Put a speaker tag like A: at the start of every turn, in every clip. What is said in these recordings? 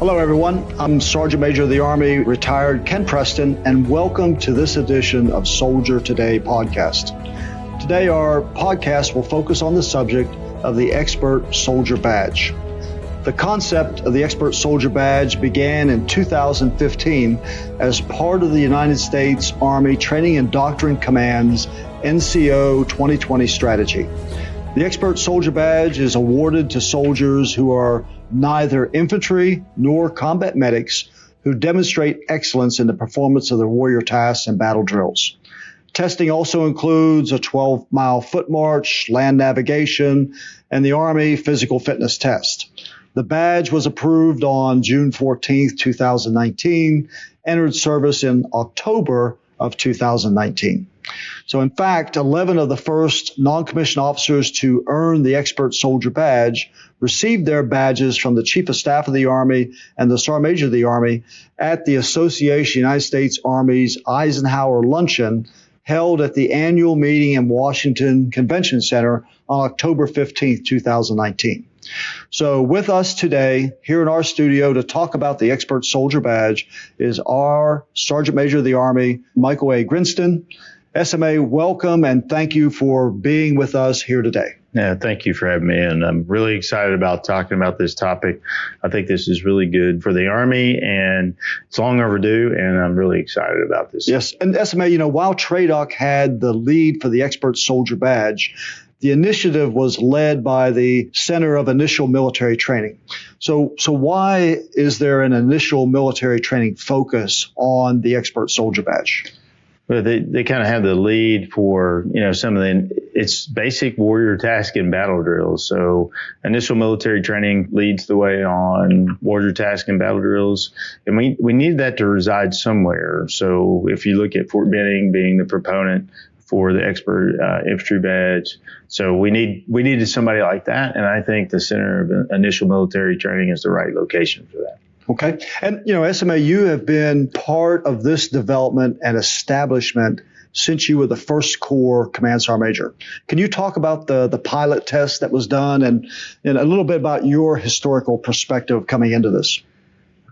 A: Hello, everyone. I'm Sergeant Major of the Army, retired Ken Preston, and welcome to this edition of Soldier Today podcast. Today, our podcast will focus on the subject of the Expert Soldier Badge. The concept of the Expert Soldier Badge began in 2015 as part of the United States Army Training and Doctrine Command's NCO 2020 strategy. The Expert Soldier Badge is awarded to soldiers who are neither infantry nor combat medics who demonstrate excellence in the performance of their warrior tasks and battle drills. Testing also includes a 12-mile foot march, land navigation, and the Army physical fitness test. The badge was approved on June 14, 2019, entered service in October of 2019. So in fact, 11 of the first non-commissioned officers to earn the Expert Soldier Badge received their badges from the Chief of Staff of the Army and the Sergeant Major of the Army at the Association United States Army's Eisenhower Luncheon held at the annual meeting in Washington Convention Center on October 15, 2019. So with us today here in our studio to talk about the Expert Soldier Badge is our Sergeant Major of the Army, Michael A. Grinston. SMA, welcome and thank you for being with us here today.
B: Yeah, thank you for having me. And I'm really excited about talking about this topic. I think this is really good for the Army and it's long overdue. And I'm really excited about this.
A: Yes. And SMA, while TRADOC had the lead for the Expert Soldier Badge, the initiative was led by the Center of Initial Military Training. So why is there an initial military training focus on the Expert Soldier Badge?
B: Well, they kind of have the lead for, some of it's basic warrior task and battle drills. So initial military training leads the way on warrior task and battle drills. And we need that to reside somewhere. So if you look at Fort Benning being the proponent for the Expert Infantry Badge. So we needed somebody like that. And I think the Center of Initial Military Training is the right location for that.
A: Okay. And, SMA, you have been part of this development and establishment since you were the First Corps Command Sergeant Major. Can you talk about the pilot test that was done and a little bit about your historical perspective coming into this?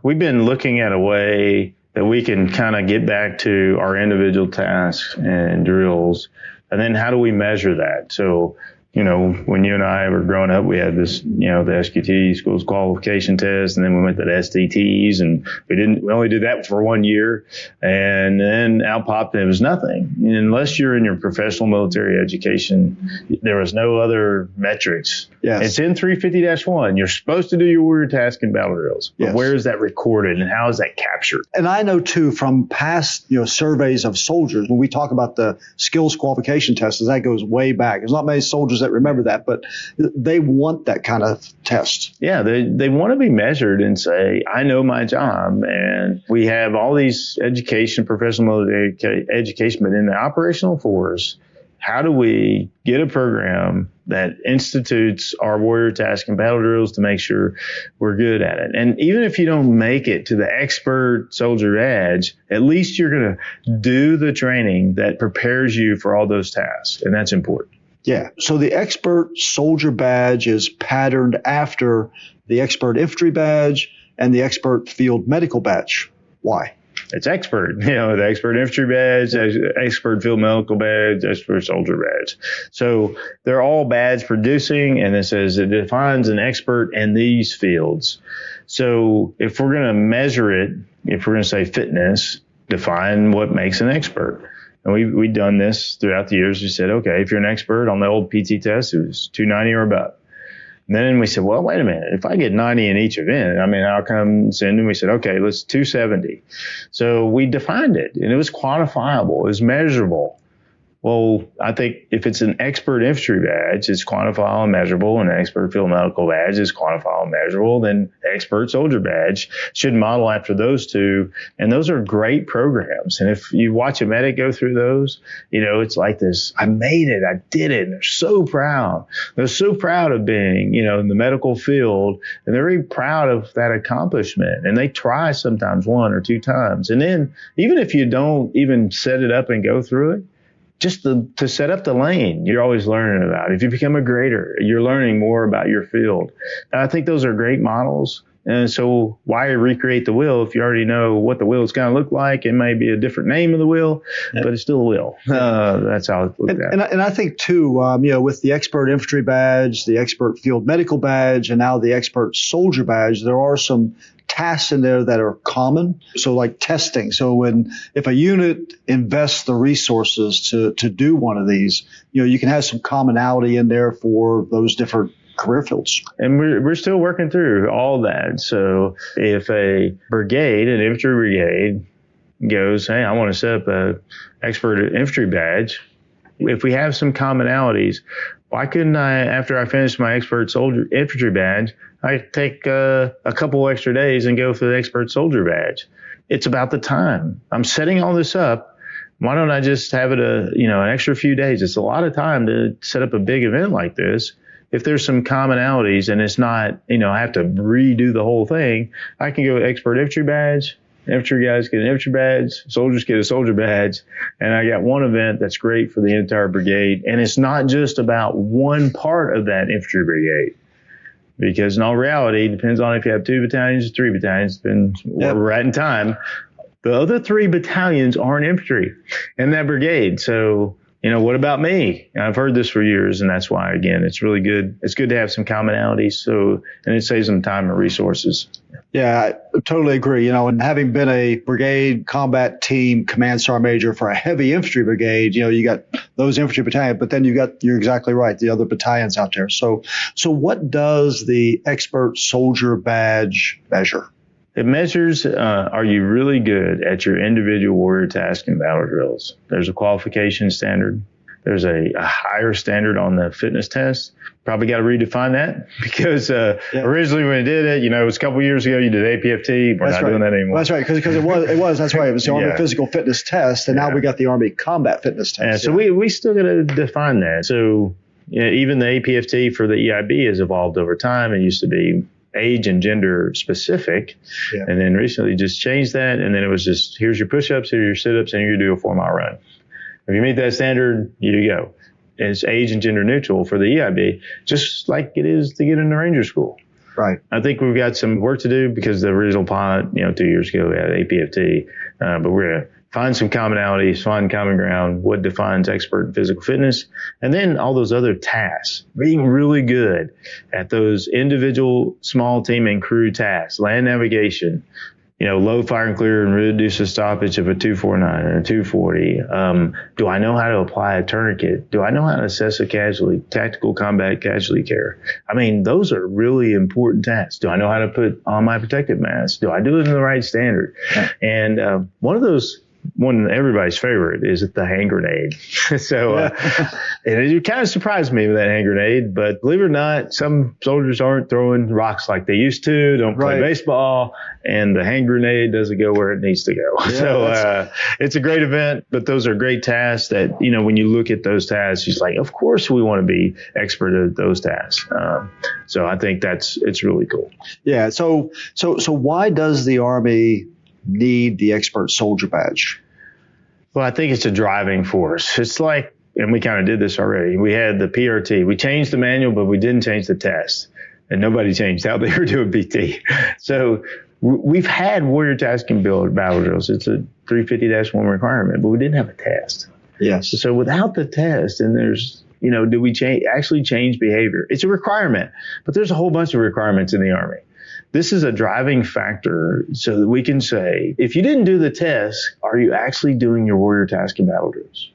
B: We've been looking at a way that we can kind of get back to our individual tasks and drills. And then how do we measure that? So, when you and I were growing up, we had this, the SQT, schools qualification test, and then we went to the STTs, and we only did that for 1 year. And then out popped, it was nothing. Unless you're in your professional military education, there was no other metrics.
A: Yes.
B: It's in 350-1. You're supposed to do your warrior task and battle drills. But where is that recorded and how is that captured?
A: And I know too from past, surveys of soldiers, when we talk about the skills qualification test, that goes way back. There's not many soldiers that remember that, but they want that kind of test.
B: Yeah, they want to be measured and say, I know my job. And we have all these education, professional military education, but in the operational force, how do we get a program that institutes our warrior task and battle drills to make sure we're good at it? And even if you don't make it to the Expert Soldier Badge, at least you're going to do the training that prepares you for all those tasks. And that's important.
A: Yeah. So the Expert Soldier Badge is patterned after the Expert Infantry Badge and the Expert Field Medical Badge. Why?
B: It's expert, the Expert Infantry Badge, Expert Field Medical Badge, Expert Soldier Badge. So they're all badge producing, and it says it defines an expert in these fields. So if we're going to measure it, if we're going to say fitness, define what makes an expert. And we've done this throughout the years. We said, okay, if you're an expert on the old PT test, it was 290 or above. And then we said, well, wait a minute. If I get 90 in each event, how come? And we said, okay, let's 270. So we defined it, and it was quantifiable. It was measurable. Well, I think if it's an Expert Infantry Badge, it's quantifiable and measurable, and an Expert Field Medical Badge is quantifiable and measurable, then the Expert Soldier Badge should model after those two. And those are great programs. And if you watch a medic go through those, it's like this, I made it, I did it. And they're so proud. They're so proud of being, in the medical field, and they're very proud of that accomplishment. And they try sometimes 1 or 2 times. And then even if you don't even set it up and go through it, just to set up the lane, you're always learning about. If you become a grader, you're learning more about your field. And I think those are great models. And so why recreate the wheel if you already know what the wheel is going to look like? It may be a different name of the wheel, but it's still a wheel. That's how it's looked at.
A: And I think too, with the expert infantry badge, the expert field medical badge, and now the expert soldier badge, there are some tasks in there that are common. So like testing. So if a unit invests the resources to do one of these, you can have some commonality in there for those different career fields.
B: And we're still working through all that. So if a brigade, an infantry brigade, goes, hey, I want to set up a expert infantry badge. If we have some commonalities, why couldn't I, after I finish my expert soldier infantry badge, I take a couple extra days and go for the expert soldier badge? It's about the time. I'm setting all this up. Why don't I just have it an extra few days? It's a lot of time to set up a big event like this. If there's some commonalities and it's not, I have to redo the whole thing, I can go expert infantry badge. Infantry guys get an infantry badge, soldiers get a soldier badge, and I got one event that's great for the entire brigade. And it's not just about one part of that infantry brigade, because in all reality, it depends on if you have 2 battalions or 3 battalions, depends where we're at in time. The other 3 battalions aren't infantry in that brigade. So, what about me? I've heard this for years, and that's why, again, it's really good. It's good to have some commonalities, and it saves them time and resources.
A: Yeah, I totally agree. And having been a brigade combat team command sergeant major for a heavy infantry brigade, you got those infantry battalions, but then you're exactly right, the other battalions out there. So what does the expert soldier badge measure?
B: It measures, are you really good at your individual warrior task and battle drills? There's a qualification standard. There's a higher standard on the fitness test. Probably got to redefine that because originally when we did it, it was a couple years ago, you did APFT. We're not doing that anymore.
A: That's right, because it was that's right. It was the Army Physical Fitness Test, and now we got the Army Combat Fitness Test.
B: So we still got to define that. So even the APFT for the EIB has evolved over time. It used to be age and gender specific. Yeah. And then recently just changed that. And then it was just, here's your push-ups, here's your sit-ups, and you do a 4-mile run. If you meet that standard, you go. It's age and gender neutral for the EIB, just like it is to get into Ranger School.
A: Right.
B: I think we've got some work to do because the original pilot, 2 years ago, we had APFT, but we're going to find some commonalities, find common ground, what defines expert physical fitness, and then all those other tasks, being really good at those individual small team and crew tasks, land navigation, low, fire, and clear, and reduce the stoppage of a 249 and a 240. Do I know how to apply a tourniquet? Do I know how to assess a casualty, tactical combat casualty care? I mean, those are really important tasks. Do I know how to put on my protective mask? Do I do it in the right standard? And one of everybody's favorite is the hand grenade. And it kind of surprised me with that hand grenade, but believe it or not, some soldiers aren't throwing rocks like they used to, don't play baseball, and the hand grenade doesn't go where it needs to go. Yeah, it's a great event, but those are great tasks that, when you look at those tasks, it's like, of course we want to be expert at those tasks. So I think it's really cool.
A: Yeah. So why does the Army need the expert soldier badge?
B: Well, I think it's a driving force. It's like, and we kind of did this already. We had the PRT. We changed the manual, but we didn't change the test. And nobody changed how they were doing PT. So we've had warrior task and battle drills. It's a 350-1 requirement, but we didn't have a test.
A: Yes.
B: So without the test, and there's, do we actually change behavior? It's a requirement, but there's a whole bunch of requirements in the Army. This is a driving factor so that we can say, if you didn't do the test, are you actually doing your warrior task and battle drills?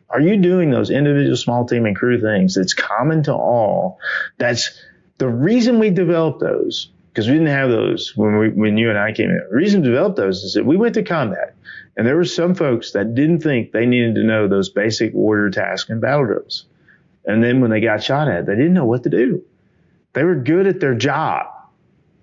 B: Are you doing those individual small team and crew things that's common to all? That's the reason we developed those, because we didn't have those when you and I came in. The reason to develop those is that we went to combat, and there were some folks that didn't think they needed to know those basic warrior task and battle drills. And then when they got shot at, they didn't know what to do. They were good at their job,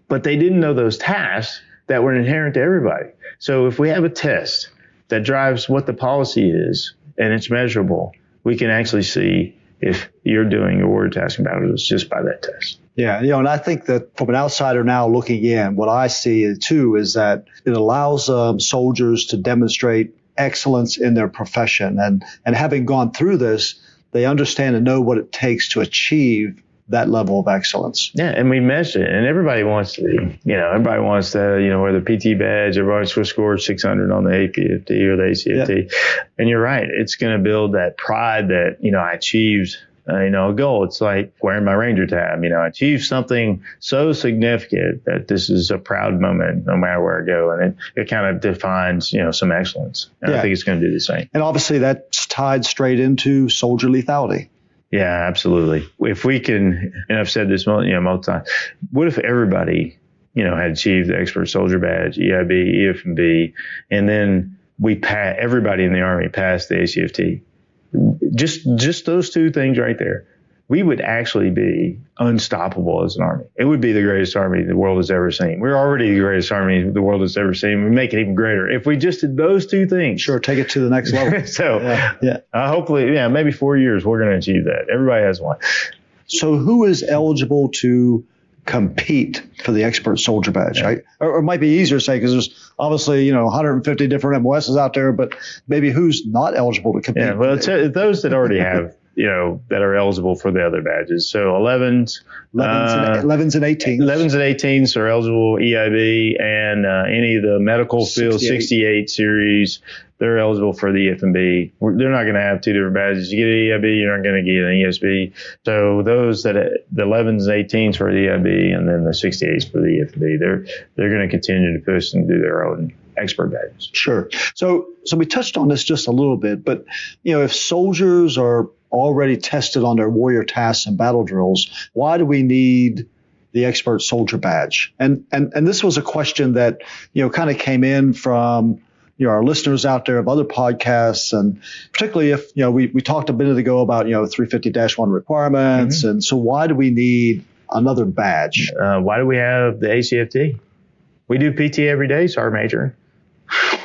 B: but they didn't know those tasks that were inherent to everybody. So if we have a test that drives what the policy is and it's measurable, we can actually see if you're doing your warrior task and battle drills just by that test.
A: Yeah, and I think that from an outsider now looking in, what I see too is that it allows soldiers to demonstrate excellence in their profession. And having gone through this, they understand and know what it takes to achieve that level of excellence.
B: Yeah, and we measure it, and everybody wants to be, everybody wants to, wear the PT badge, everybody wants to score 600 on the APFT or the ACFT. Yeah. And you're right, it's going to build that pride that, I achieved, a goal. It's like wearing my Ranger tab, I achieved something so significant that this is a proud moment no matter where I go. And it kind of defines, some excellence. And I think it's going to do the same.
A: And obviously that's tied straight into soldier lethality.
B: Yeah, absolutely. If we can, and I've said this multiple times, what if everybody, had achieved the expert soldier badge, EIB, EF&B, and then everybody in the Army passed the ACFT? Just those two things right there, we would actually be unstoppable as an Army. It would be the greatest Army the world has ever seen. We're already the greatest Army the world has ever seen. We make it even greater if we just did those two things.
A: Sure, take it to the next level.
B: So, hopefully, maybe 4 years we're going to achieve that. Everybody has one.
A: So, who is eligible to compete for the expert soldier badge, right? Or it might be easier to say because there's obviously 150 different MOSs out there, but maybe who's not eligible to compete?
B: Yeah, well, it's those that already have. That are eligible for the other badges. So 11s and 18s. 11s and 18s are eligible EIB, and any of the medical field 68 series, they're eligible for the F&B. They're not going to have two different badges. You get an EIB, you're not going to get an ESB. So those the 11s and 18s for the EIB, and then the 68s for the F&B, they're going to continue to push and do their own expert badges.
A: Sure. So we touched on this just a little bit, but if soldiers are already tested on their warrior tasks and battle drills, why do we need the expert soldier badge? And this was a question that kind of came in from our listeners out there of other podcasts, and particularly if we talked a minute ago about 350-1 requirements, and so why do we need another badge?
B: Why do we have the ACFT? We do PT every day, Sergeant Major.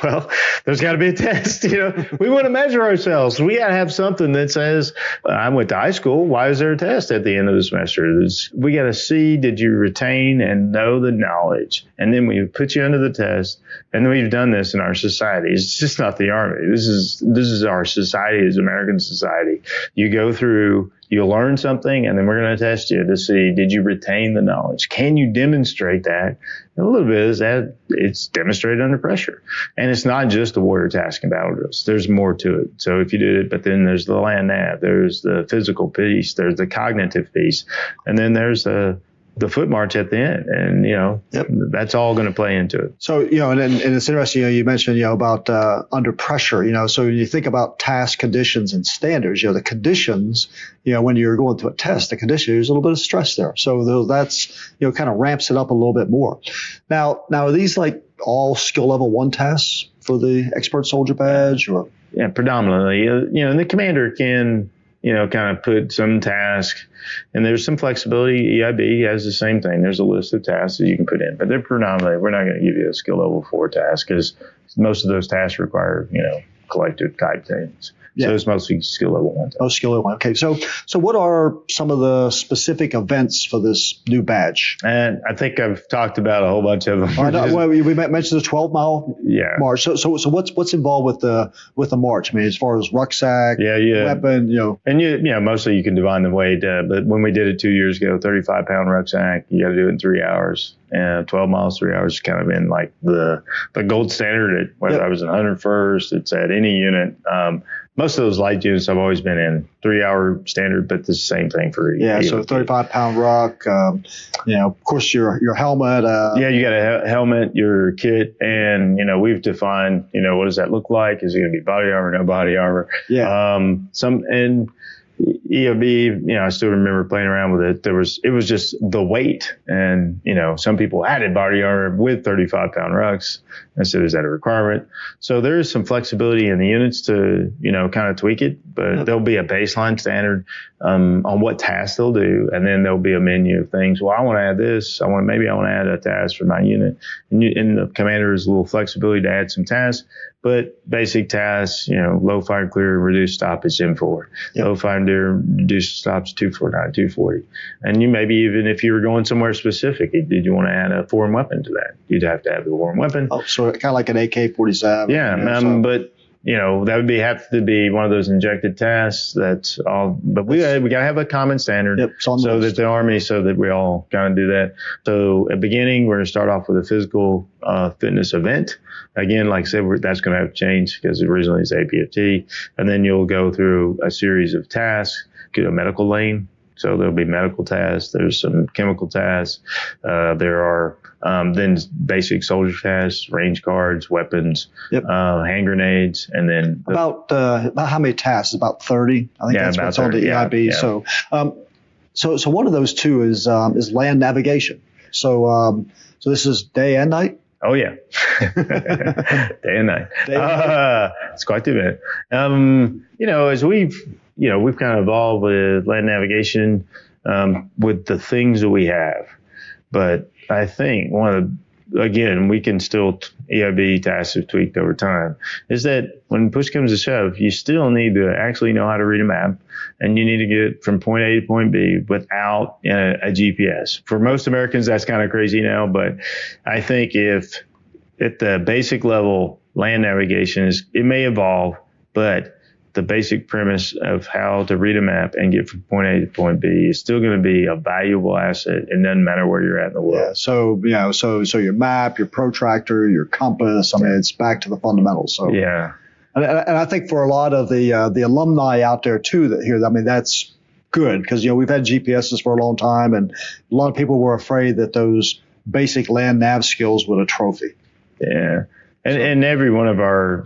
B: Well, there's got to be a test. We want to measure ourselves. We got to have something that says, I went to high school. Why is there a test at the end of the semester? We got to see, did you retain and know the knowledge? And then we put you under the test. And then we've done this in our society. It's just not the Army. This is our society, as American society. You go through, you learn something, and then we're going to test you to see, did you retain the knowledge? Can you demonstrate that? And a little bit is that it's demonstrated under pressure. And it's not just the warrior task and battle drills. There's more to it. So if you did it, but then there's the land nav, there's the physical piece, there's the cognitive piece, and then there's the foot march at the end, and that's all going to play into it.
A: So and it's interesting. You mentioned about under pressure. So when you think about task conditions and standards, the conditions. When you're going through a test, the condition, there's a little bit of stress there. So that's kind of ramps it up a little bit more. Now are these like all skill level 1 tasks for the expert soldier badge, or?
B: Yeah, predominantly. And the commander can kind of put some task, and there's some flexibility. EIB has the same thing. There's a list of tasks that you can put in, but they're predominantly, we're not going to give you a skill level 4 task because most of those tasks require, collective type things. Yeah. So it's mostly skill level 1.
A: Oh, skill level 1. Okay. So what are some of the specific events for this new badge?
B: And I think I've talked about a whole bunch of them.
A: We mentioned the 12-mile march. So what's involved with the march? I mean, as far as rucksack, weapon,
B: And mostly you can divine the weight. But when we did it 2 years ago, 35-pound rucksack, you got to do it in 3 hours. And 12 miles, 3 hours has kind of been like the gold standard. Whether I was in 101st, it's at any unit. Most of those light units I've always been in 3-hour standard, but the same thing for
A: so 35-pound ruck. Of course your helmet.
B: You got a helmet, your kit, and we've defined what does that look like? Is it going to be body armor, no body armor? EOB, I still remember playing around with it. It was just the weight, and some people added body armor with 35-pound rucks. I said, is that a requirement? So there is some flexibility in the units to kind of tweak it, but there'll be a baseline standard on what tasks they'll do, and then there'll be a menu of things. Well, I want to add this. I want to add a task for my unit, and the commander has a little flexibility to add some tasks. But basic tasks, low fire and clear, reduced stop is M4. Low fire and clear, reduced stops 249, 240. And you maybe even if you were going somewhere specific, did you want to add a foreign weapon to that? You'd have to have the foreign weapon.
A: Oh, so kind of like an AK-47.
B: Yeah, but that would have to be one of those injected tasks. That's all. But we got to have a common standard, so that the Army, so that we all kind of do that. So at the beginning, we're going to start off with a physical fitness event. Again, like I said, that's going to have to change because originally it's APFT, and then you'll go through a series of tasks, get a medical lane. So there'll be medical tasks. There's some chemical tasks. There are then basic soldier tasks, range cards, weapons, hand grenades, and then
A: about how many tasks? About 30. I think that's what's on the EIB. Yeah. So one of those two is land navigation. So this is day and night.
B: Oh yeah, day and night. It's quite the event. As we've kind of evolved with land navigation with the things that we have. But I think we can still, EIB tasks have tweaked over time, is that when push comes to shove, you still need to actually know how to read a map, and you need to get from point A to point B without a GPS. For most Americans, that's kind of crazy now, but I think if at the basic level, land navigation it may evolve, but the basic premise of how to read a map and get from point A to point B is still going to be a valuable asset. It doesn't matter where you're at in the world.
A: Yeah. So your map, your protractor, your compass. I mean, it's back to the fundamentals. So
B: yeah.
A: And I think for a lot of the alumni out there too that hear that, I mean, that's good because we've had GPSs for a long time, and a lot of people were afraid that those basic land nav skills would atrophy.
B: Yeah. And every one of our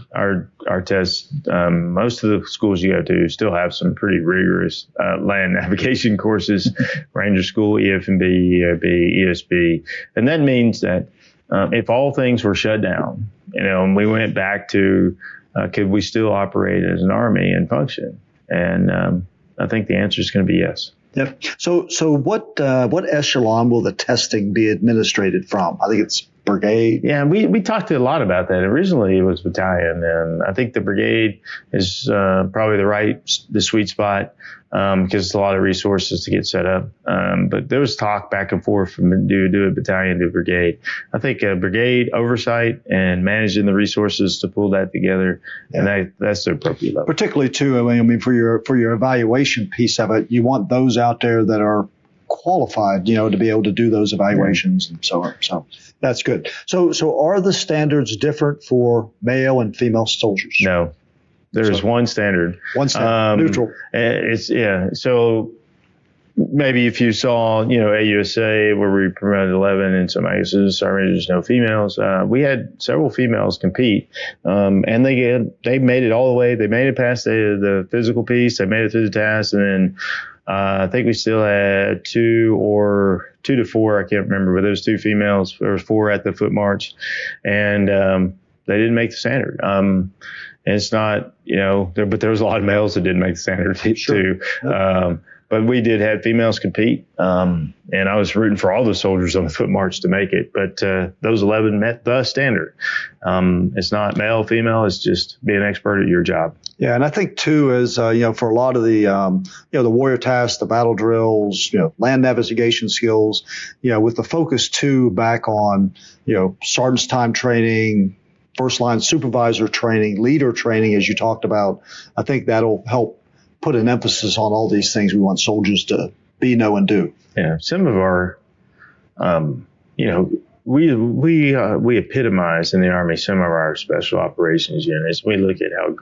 B: tests, most of the schools you go to still have some pretty rigorous land navigation courses, Ranger School, EF&B, EIB, ESB. And that means that if all things were shut down, and we went back to could we still operate as an Army and function? And I think the answer is going to be yes.
A: Yep. So what echelon will the testing be administrated from? I think it's brigade.
B: Yeah, we talked a lot about that. Originally, it was battalion, and I think the brigade is probably the sweet spot because it's a lot of resources to get set up. But there was talk back and forth from do a battalion to brigade. I think brigade oversight and managing the resources to pull that together, and that's the appropriate level.
A: Particularly too, I mean, for your evaluation piece of it, you want those out there that are qualified, to be able to do those evaluations and so on. So that's good. So are the standards different for male and female soldiers?
B: No, there's one standard.
A: One standard, neutral.
B: So maybe if you saw, AUSA where we promoted 11 and some AUSAs, there's no females. We had several females compete, and they made it all the way. They made it past the physical piece. They made it through the task, and then I think we still had 2 to 4, I can't remember, but there was 2 females. There was 4 at the foot march, and they didn't make the standard. And it's not, but there was a lot of males that didn't make the standard too. But we did have females compete, and I was rooting for all the soldiers on the foot march to make it. But those 11 met the standard. It's not male, female. It's just be an expert at your job.
A: Yeah, and I think too is for a lot of the the warrior tasks, the battle drills, land navigation skills, with the focus too back on sergeant's time training, first line supervisor training, leader training, as you talked about. I think that'll help put an emphasis on all these things we want soldiers to be, know, and do.
B: Yeah, some of our, we epitomize in the Army some of our special operations units. We look at how,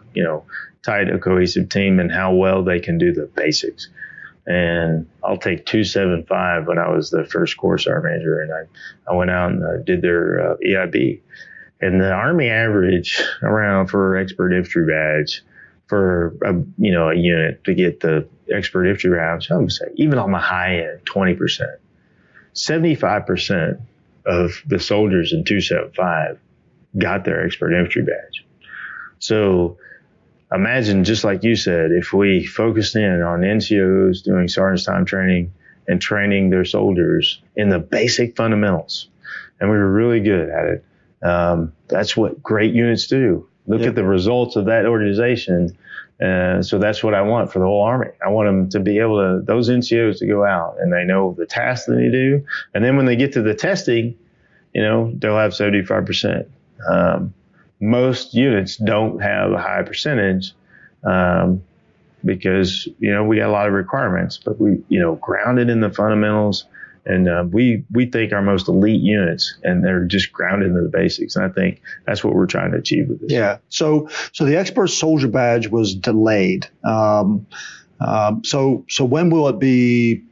B: tight a cohesive team and how well they can do the basics. And I'll take 275 when I was the first Corps Sergeant Major, and I went out and did their EIB. And the Army average around for expert infantry badge for a unit to get the expert infantry rounds, I would say even on the high end, 20%. 75% of the soldiers in 275 got their expert infantry badge. So imagine, just like you said, if we focused in on NCOs doing sergeant's time training and training their soldiers in the basic fundamentals, and we were really good at it. That's what great units do. Look at the results of that organization. So that's what I want for the whole Army. I want them to be able to, those NCOs to go out and they know the tasks that they do. And then when they get to the testing, they'll have 75%. most units don't have a high percentage because, we got a lot of requirements, but we, grounded in the fundamentals. And we think our most elite units, and they're just grounded in the basics. And I think that's what we're trying to achieve with this.
A: Yeah. So the Expert Soldier Badge was delayed. So when will it be?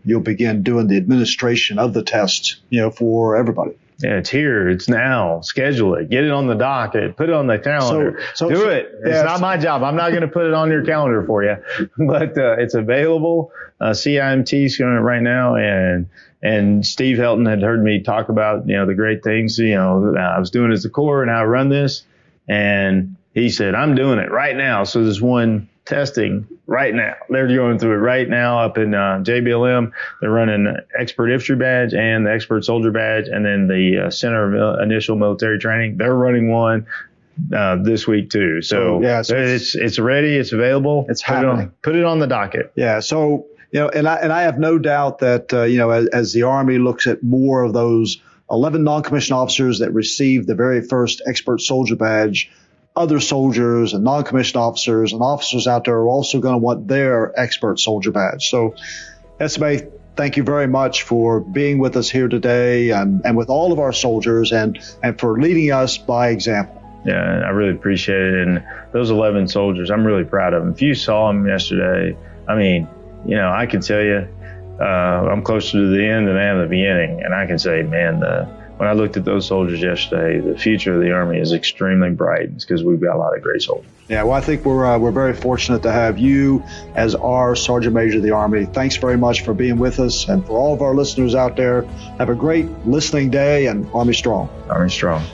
A: You'll begin doing the administration of the test, for everybody.
B: Yeah, it's here. It's now. Schedule it. Get it on the docket. Put it on the calendar. Do it. It's not my job. I'm not going to put it on your calendar for you, but it's available. CIMT's doing it right now, and Steve Helton had heard me talk about the great things I was doing as a Corps and how I run this, and he said I'm doing it right now. So there's one testing right now. They're going through it right now up in JBLM. They're running Expert Infantry Badge and the Expert Soldier Badge, and then the Center of Initial Military Training. They're running one this week too. So it's ready. It's available.
A: It's happening.
B: Put it on the docket.
A: Yeah. So and I have no doubt that as the Army looks at more of those 11 non-commissioned officers that received the very first Expert Soldier Badge, other soldiers and non-commissioned officers and officers out there are also going to want their Expert Soldier Badge. So, SMA, thank you very much for being with us here today and with all of our soldiers and for leading us by example.
B: Yeah, I really appreciate it. And those 11 soldiers, I'm really proud of them. If you saw them yesterday, I mean, I can tell you, I'm closer to the end than I am the beginning. And I can say, man, when I looked at those soldiers yesterday, the future of the Army is extremely bright. It's because we've got a lot of great soldiers.
A: Yeah, well, I think we're very fortunate to have you as our Sergeant Major of the Army. Thanks very much for being with us. And for all of our listeners out there, have a great listening day, and Army Strong.
B: Army Strong.